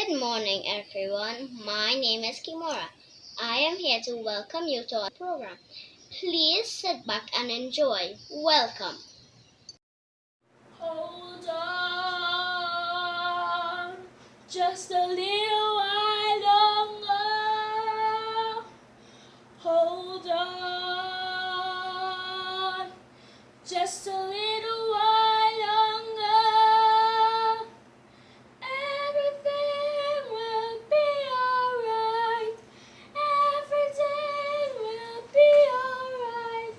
Good morning, everyone. My name is Kimura. I am here to welcome you to our program. Please sit back and enjoy. Welcome. Hold on, just a little while longer. Hold on, just a little while longer. Everything will be alright. Everything will be alright.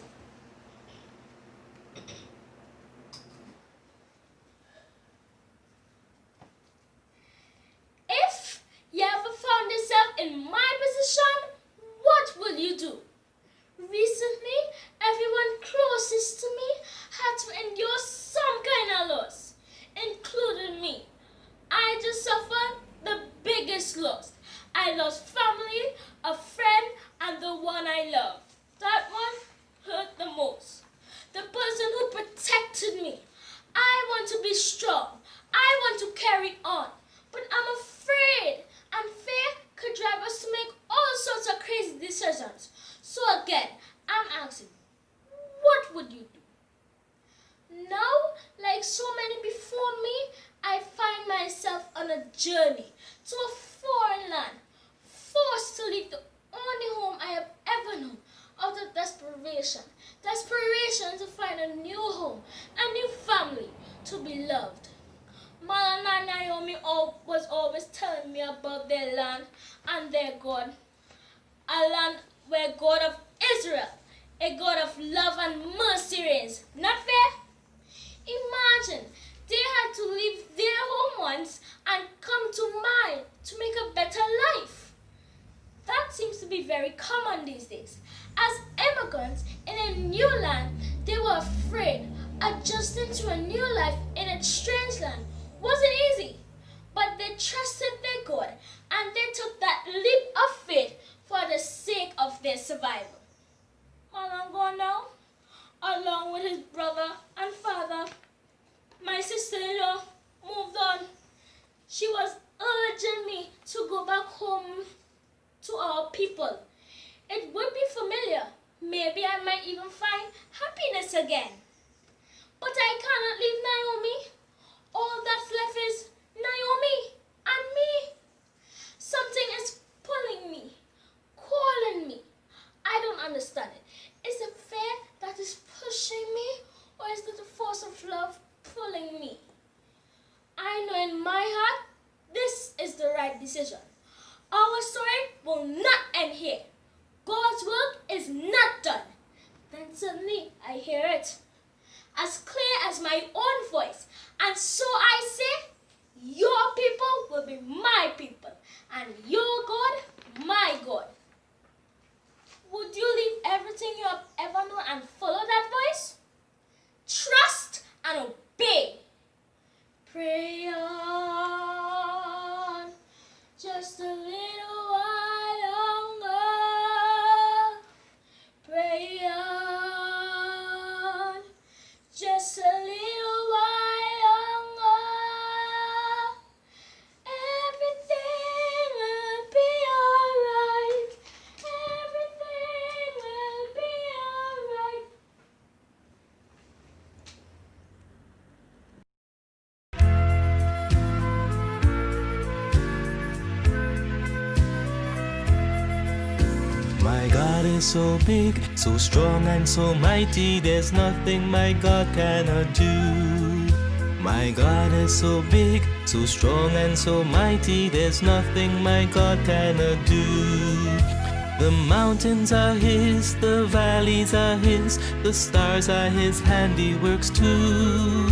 If you ever found yourself in my position, what will you do? Recently, everyone closest to me had to endure some kind of loss, including me. I just suffered the biggest loss. I lost family, a friend, and the one I love. That one hurt the most. The person who protected me. I want to be strong. I want to carry on. But I'm afraid, and fear could drive us to make all sorts of crazy decisions. So again, I'm asking, what would you do? Now, like so many before me, I find myself on a journey to a foreign land, forced to leave the only home I have ever known out of desperation. Desperation to find a new home, a new family, to be loved. Mama and Naomi was always telling me about their land and their God. A land where God of Israel, a God of love and mercy reigns. Not fair? Imagine they had to leave their home once and come to mine to make a better life. That seems to be very common these days. As immigrants in a new land, they were afraid. Adjusting to a new life in a strange land wasn't easy, but they trusted their God and they took that leap of faith for the sake of their survival. Long ago now, along with his brother and father, my sister-in-law moved on. She was urging me to go back home to our people. It would be familiar. Maybe I might even find happiness again. But I cannot leave Naomi. All that's left is Naomi and me. Something is pulling me, calling me. I don't understand it. Is it fear that is pushing me, or is it the force of love pulling me? I know in my heart, this is the right decision. Our story will not end here. God's work is not done. Then suddenly I hear it, as clear as my own voice. And so I say, your people will be my people, and your God, my God. Would you leave everything you have ever known and follow that voice? Trust and obey. Pray on, just a little while longer. Pray on, just a little while longer. Everything will be alright. Everything will be alright. My God is so big, so strong and so mighty, there's nothing my God cannot do. My God is so big, so strong and so mighty, there's nothing my God cannot do. The mountains are His, the valleys are His, the stars are His handiworks too.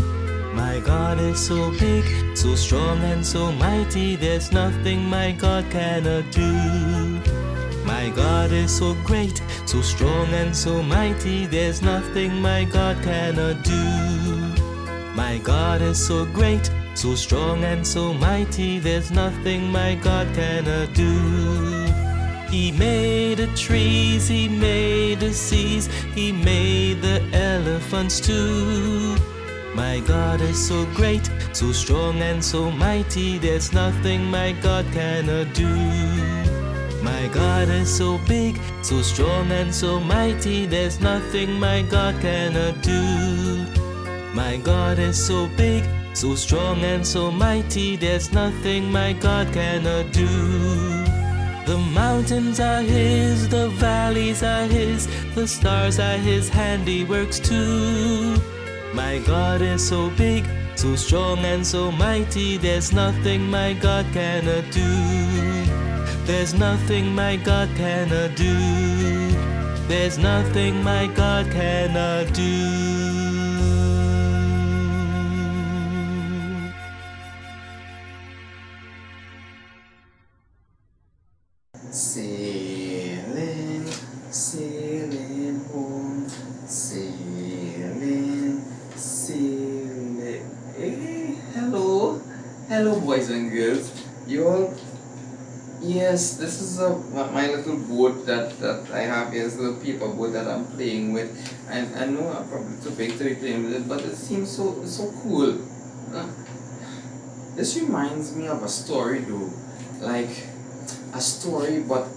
My God is so big, so strong and so mighty, there's nothing my God cannot do. My God is so great, so strong and so mighty, there's nothing my God cannot do. My God is so great, so strong and so mighty, there's nothing my God cannot do. He made the trees, He made the seas, He made the elephants too. My God is so great, so strong and so mighty, there's nothing my God cannot do. My God is so big, so strong and so mighty, there's nothing my God cannot do. My God is so big, so strong and so mighty, there's nothing my God cannot do. The mountains are His, the valleys are His, the stars are His handiworks too. My God is so big, so strong and so mighty, there's nothing my God cannot do. There's nothing my God cannot do. There's nothing my God cannot do. Sailing, sailing home, sailing, sailing. Hey, hello, hello, boys and girls. You all. Yes, this is my little boat that I have here. This little paper boat that I'm playing with. And I know I'm probably too big to be playing with it, but it seems so cool. This reminds me of a story, though, like a story, but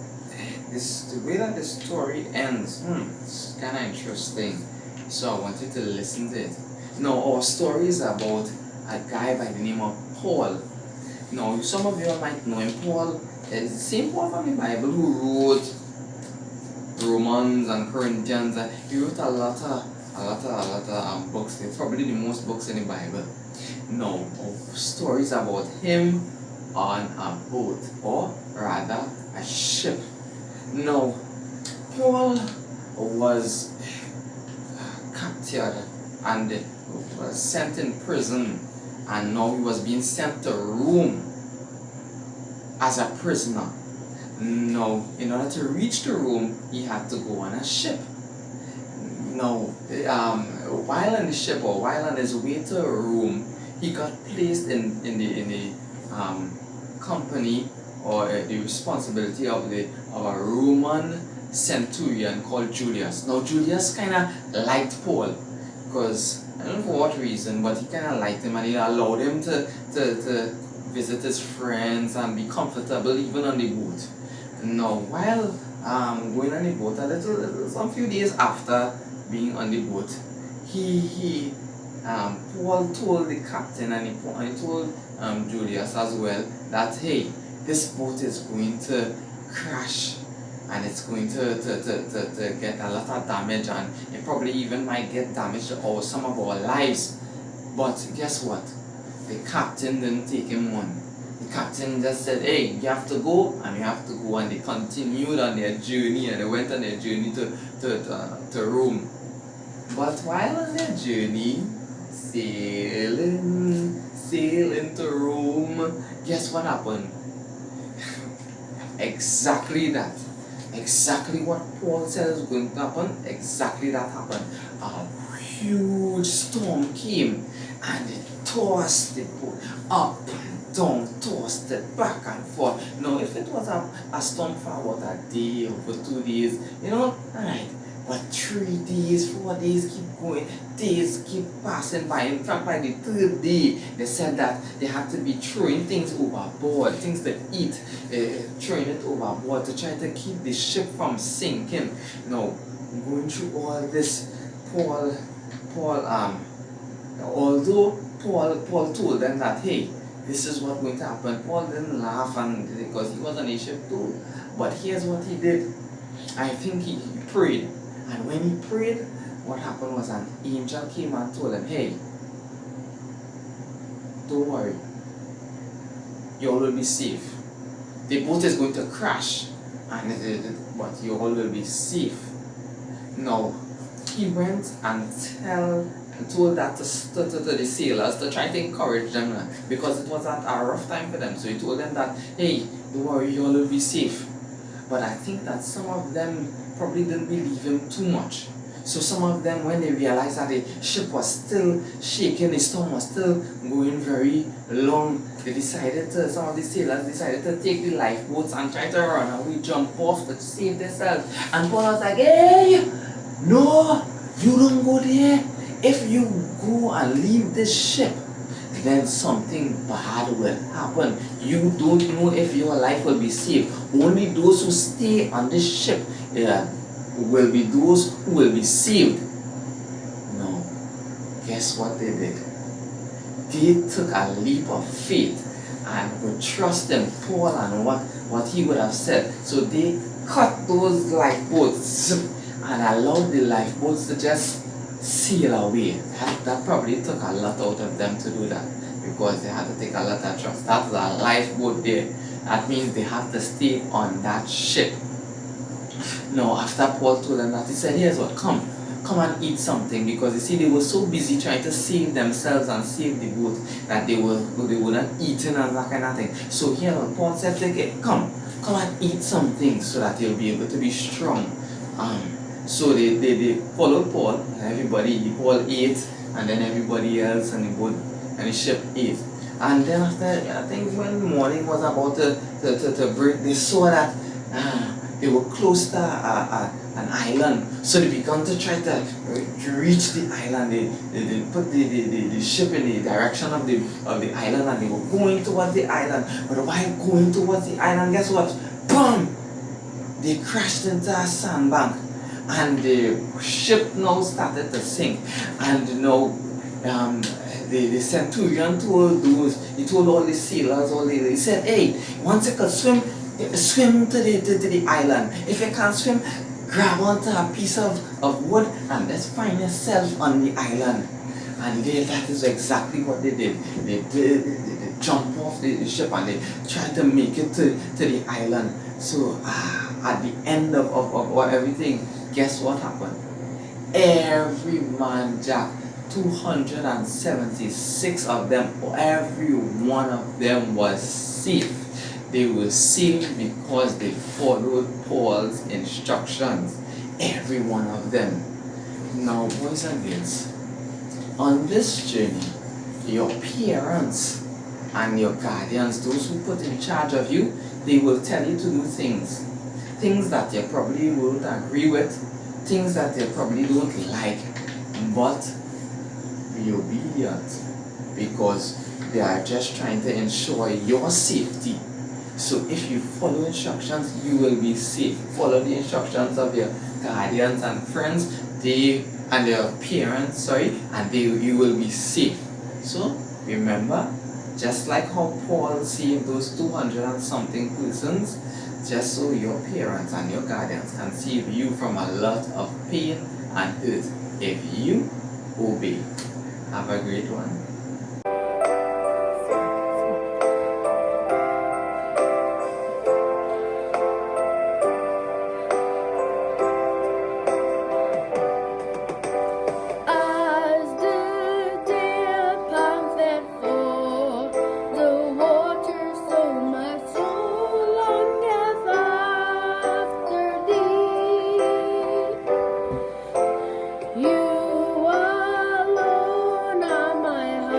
the way that the story ends, it's kind of interesting. So I want you to listen to it. Now, our story is about a guy by the name of Paul. Now, some of you might know him. Paul is the same Paul from the Bible who wrote Romans and Corinthians. He wrote a lot of books. It's probably the most books in the Bible. Now, our story is about him on a boat, or rather a ship. Now, Paul was captured and was sent in prison, and now he was being sent to Rome as a prisoner. Now, in order to reach to Rome, he had to go on a ship. Now, while on the ship, or while on his way to Rome, he got placed in the company, or the responsibility of a Roman centurion called Julius. Now, Julius kind of liked Paul, because I don't know for what reason, but he kind of liked him, and he allowed him to visit his friends and be comfortable even on the boat. Now, while going on the boat, some few days after being on the boat, Paul told the captain, and he told Julius as well, that hey, this boat is going to crash, and it's going to get a lot of damage, and it probably even might get damaged or some of our lives. But guess what? The captain didn't take him on. The captain just said, hey, you have to go, and you have to go. And they continued on their journey, and they went on their journey to Rome. But while on their journey, sailing to Rome, guess what happened? Exactly that. Exactly what Paul said was going to happen, exactly that happened. A huge storm came, and it tossed the boat up and down, tossed it back and forth. Now, if it was a storm for about a day or for 2 days, alright. But 3 days, 4 days keep going, days keep passing by. In fact, by the 3rd day, they said that they had to be throwing things overboard, things to eat, throwing it overboard to try to keep the ship from sinking. Now, going through all this, Paul, although Paul told them that, hey, this is what's going to happen, Paul didn't laugh, and because he was on a ship too. But here's what he did. I think he prayed. And when he prayed, what happened was an angel came and told him, hey, don't worry, you all will be safe. The boat is going to crash, but you all will be safe. Now, he went and told that to the sailors to try to encourage them, because it was a rough time for them. So he told them that, hey, don't worry, you all will be safe. But I think that some of them probably didn't believe him too much. So some of them, when they realized that the ship was still shaking, the storm was still going very long, some of the sailors decided to take the lifeboats and try to run away, jump off to save themselves. And Paul was like, hey, no, you don't go there. if you go and leave this ship, then something bad will happen. You don't know if your life will be saved. Only those who stay on this ship will be those who will be saved. No. Guess what they did? They took a leap of faith and would trust in Paul and what he would have said. So they cut those lifeboats and allowed the lifeboats to just sail away. That probably took a lot out of them to do that, because they had to take a lot of trust. That's a lifeboat there. That means they have to stay on that ship. Now, after Paul told them that, he said, here's what, come and eat something, because you see, they were so busy trying to save themselves and save the boat that they were not eating and that kind of thing. So here Paul said, come and eat something so that you'll be able to be strong. So they followed Paul, and Paul ate, and then everybody else and the boat and the ship ate. And then after, I think when morning was about to break, they saw that they were close to an island. So they began to try to reach the island. They put the ship in the direction of the island, and they were going towards the island. But while going towards the island, guess what? Boom! They crashed into a sandbank, and the ship now started to sink. And the centurion told all the sailors, he said, hey, once you could swim to the island. If you can't swim, grab onto a piece of wood and just find yourself on the island. And that is exactly what they did. They jumped off the ship and they tried to make it to the island. So at the end of everything, guess what happened? Every man, Jack, 276 of them, every one of them was saved. They were saved because they followed Paul's instructions. Every one of them. Now, boys and girls, on this journey, your parents and your guardians, those who put in charge of you, they will tell you to do things that you probably won't agree with, things that you probably don't like, but be obedient, because they are just trying to ensure your safety. So if you follow instructions, you will be safe. Follow the instructions of your guardians and friends, and your parents, and you will be safe. So remember, just like how Paul saved those 200 and something persons, just so your parents and your guardians can save you from a lot of pain and hurt if you obey. Have a great one. You alone are my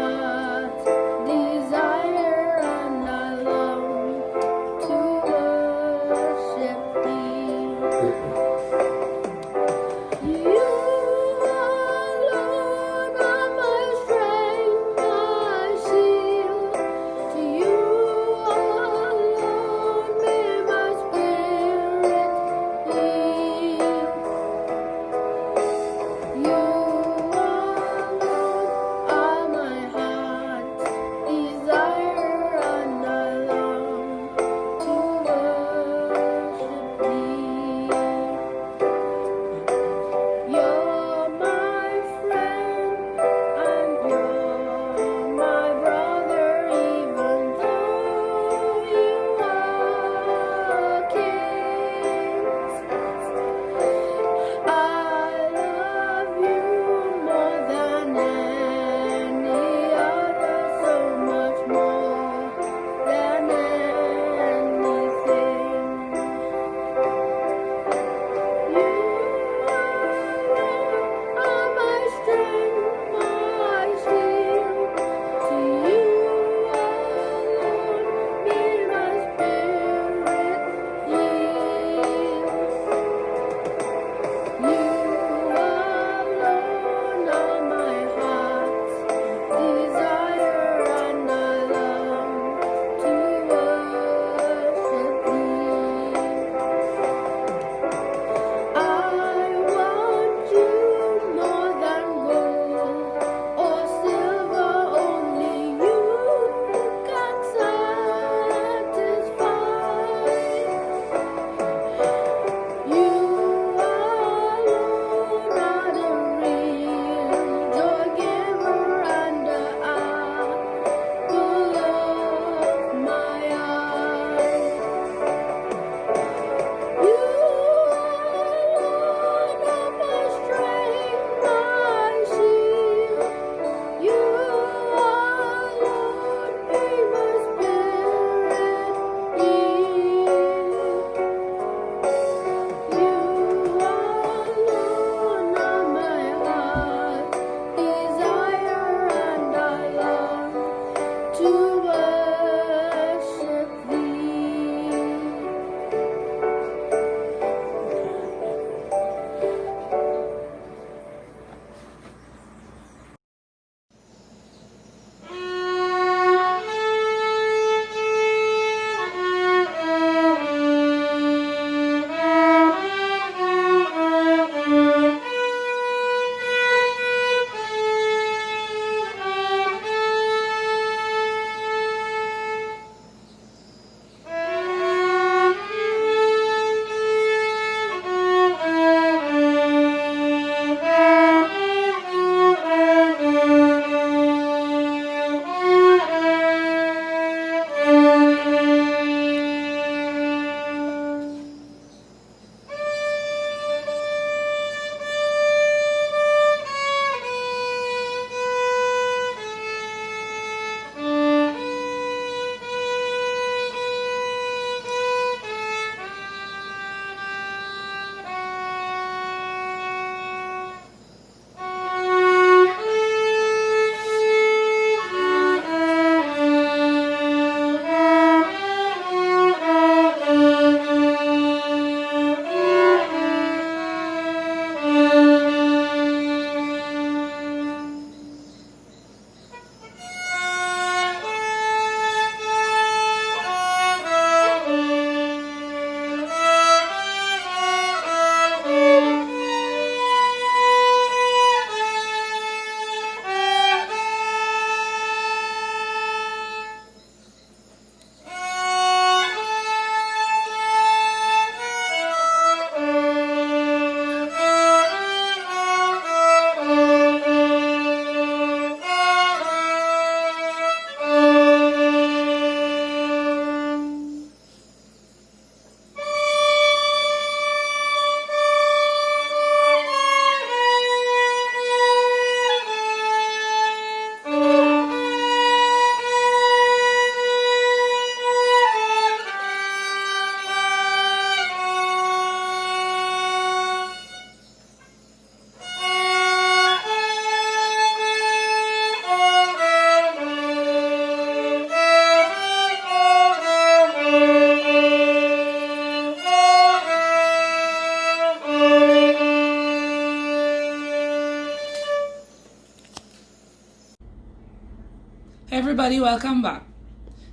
everybody, welcome back.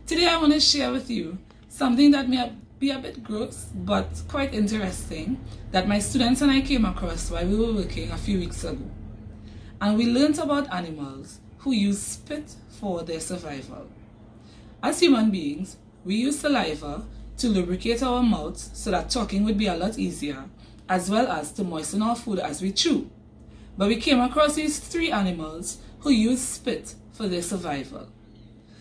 Today I want to share with you something that may be a bit gross but quite interesting that my students and I came across while we were working a few weeks ago. And we learned about animals who use spit for their survival. As human beings, we use saliva to lubricate our mouths so that talking would be a lot easier, as well as to moisten our food as we chew. But we came across these three animals who use spit for their survival.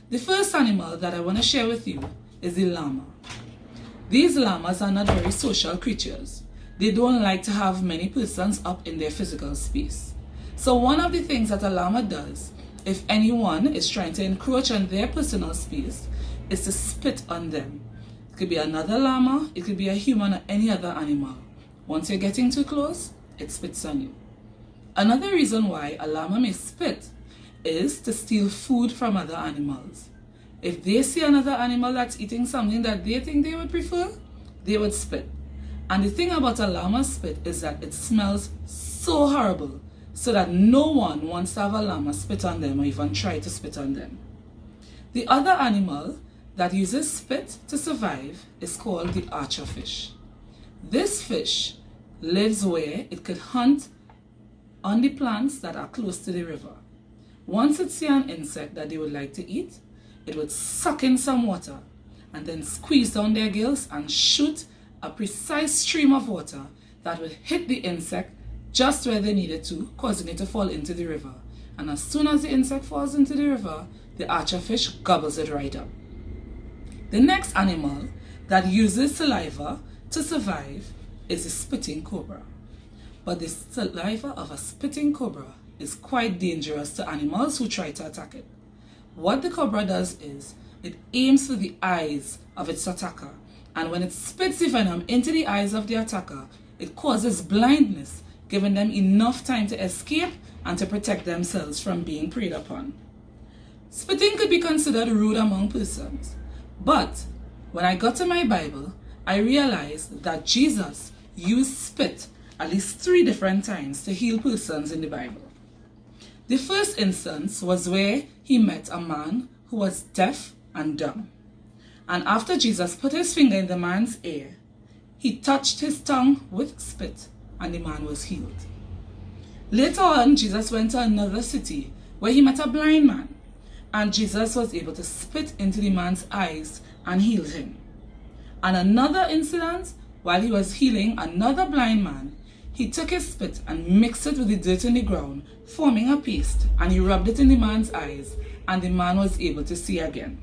The first animal that I want to share with you is the llama. These llamas are not very social creatures. They don't like to have many persons up in their physical space. So one of the things that a llama does, if anyone is trying to encroach on their personal space, is to spit on them. It could be another llama, it could be a human or any other animal. Once you're getting too close, it spits on you. Another reason why a llama may spit is to steal food from other animals. If they see another animal that's eating something that they think they would prefer, they would spit. And the thing about a llama's spit is that it smells so horrible, so that no one wants to have a llama spit on them or even try to spit on them. The other animal that uses spit to survive is called the archerfish. This fish lives where it could hunt on the plants that are close to the river. Once it sees an insect that they would like to eat, it would suck in some water and then squeeze down their gills and shoot a precise stream of water that would hit the insect just where they need it to, causing it to fall into the river. And as soon as the insect falls into the river, the archerfish gobbles it right up. The next animal that uses saliva to survive is the spitting cobra. But the saliva of a spitting cobra is quite dangerous to animals who try to attack it. What the cobra does is, it aims for the eyes of its attacker, and when it spits the venom into the eyes of the attacker, it causes blindness, giving them enough time to escape and to protect themselves from being preyed upon. Spitting could be considered rude among persons, but when I got to my Bible, I realized that Jesus used spit at least 3 different times to heal persons in the Bible. The first instance was where he met a man who was deaf and dumb. And after Jesus put his finger in the man's ear, he touched his tongue with spit and the man was healed. Later on, Jesus went to another city where he met a blind man, and Jesus was able to spit into the man's eyes and healed him. And another incident, while he was healing another blind man, he took his spit and mixed it with the dirt in the ground, forming a paste, and he rubbed it in the man's eyes, and the man was able to see again.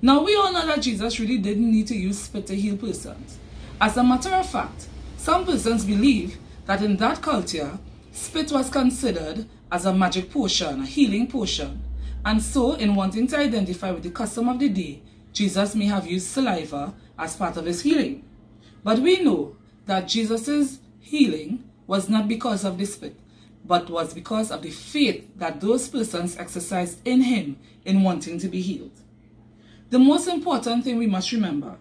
Now we all know that Jesus really didn't need to use spit to heal persons. As a matter of fact, some persons believe that in that culture, spit was considered as a magic potion, a healing potion. And so, in wanting to identify with the custom of the day, Jesus may have used saliva as part of his healing. But we know that Jesus' healing was not because of the spit, but was because of the faith that those persons exercised in him in wanting to be healed. The most important thing we must remember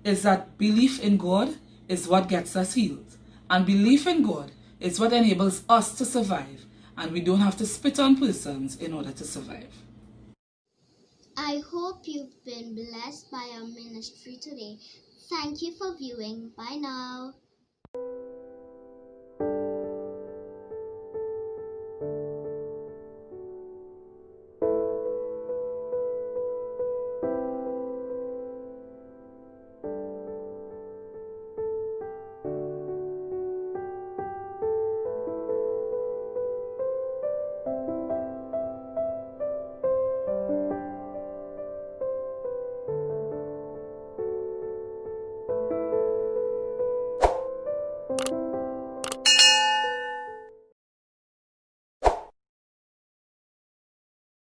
is that belief in God is what gets us healed. And belief in God is what enables us to survive. And we don't have to spit on persons in order to survive. I hope you've been blessed by our ministry today. Thank you for viewing. Bye now.